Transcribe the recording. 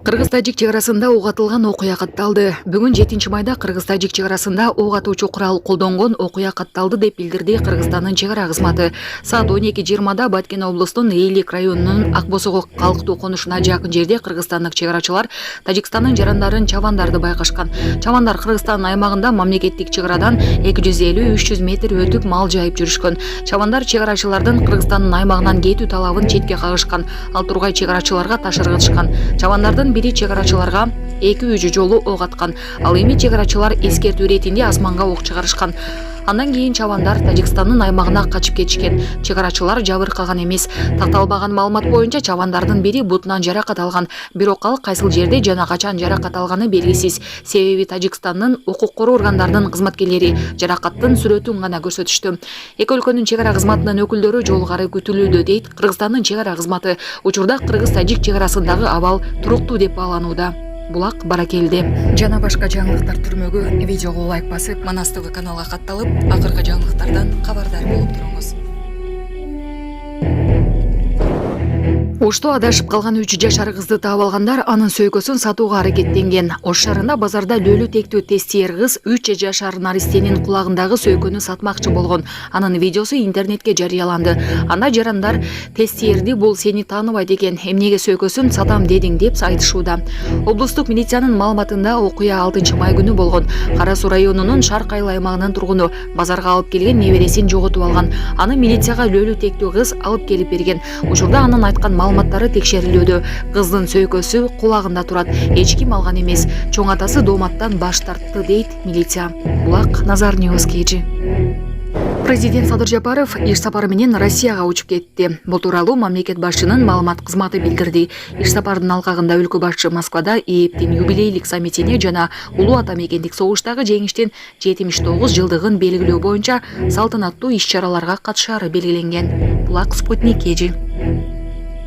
Кыргыз-Тажик чек арасында ок атылган окуя катталды. Бүгүн 7 майда Кыргыз-Тажик чек арасында ок атуучу курал колдонгон окуя катталды деп билдирди Кыргызстандын чек ара кызматы. Саат 12:20 Баткен облустунун Эйлик районунун Акбосого калктуу конушуна жакын жерде кыргызстандык чек арачылар Тажикстандын жарандарын чабандарды байкашкан. Чабандар Кыргызстандын аймагында мамлекеттик чек арадан 250-300 метр өтүп мал жайып жүрүшкөн. Чабандар чек арачылардын Кыргызстандын аймагынан кетүү талабын четке кагышкан. Ал тургай чек арачыларга таш ыргытышкан. Чабандардын бири чек арачыларга 2-3 жолу ок аткан. Ал эми чек арачылар эскертүү иретинде асманга ок чыгарышкан. Андан кийин чабандар Тажикстандын аймагына качып кетишкен. Чек арачылар жабыркаган эмес. Такталбаган маалымат боюнча чабандардын бири бутунан жаракат алган. Бирок ал кайсыл жерде жана качан жаракат алганы белгисиз. Себеби Тажикстандын укук коруу органдарынын кызматкерлери жаракаттын сүрөтүн гана көрсөтүштү. Эки өлкөнүн чек ара кызматынын өкүлдөрү жолугары күтүлүүдө дейт Кыргызстандын чек ара кызматы. Учурда Кыргыз-Тажик чек арасындагы абал туруктуу деп бааланууда. Булак баракелде. Жана башка жаңылыктар түрмөгү видеого лайк басып, Манас ТВ каналга катталып, акыркы жаңылыктардан кабардар болуп туруңуз. Ошто адашып калган 3 жашар кызды таап алгандар анын сөйкөсүн сатууга аракеттенген. Ош шаарында базарда лөлү тектүү тестиер кыз 3 жашар наристенин кулагындагы сөйкөнү сатмакчы болгон. Анын видеосу интернетке жарыяланды. Анда жарандар тестиерди бул сени тааныбайт экен, эмнеге сөйкөсүн сатам дедиң деп айтышууда. Облустук милициянын маалыматында окуя 6-май күнү болгон. Кара Суу районунун Шарк айыл аймагынын тургуну базарга алып келген небересин жоготуп алган. Аны милицияга лөлү тектүү кыз алып келип берген. Учурда анын айткан маалыматтары текшерилүүдө. Кыздын сөйкөсү кулагында турат. Эч ким алган эмес. Чоң атасы дооматтан баш тартты дейт милиция. Булак Назар Ньюс KG. Президент Садыр Жапаров иш сапары менен Россияга учуп кетти. Бул тууралуу мамлекет башчынын маалымат кызматы билдирди. Иш сапардын алкагында өлкө башчы Москвада ИЭПтин юбилейлик саммитине жана улуу ата мекендик согуштагы жеңиштин 79 жылдыгын белгилөө боюнча салтанаттуу иш-чараларга катышаары белгиленген. Булак Спутник KG.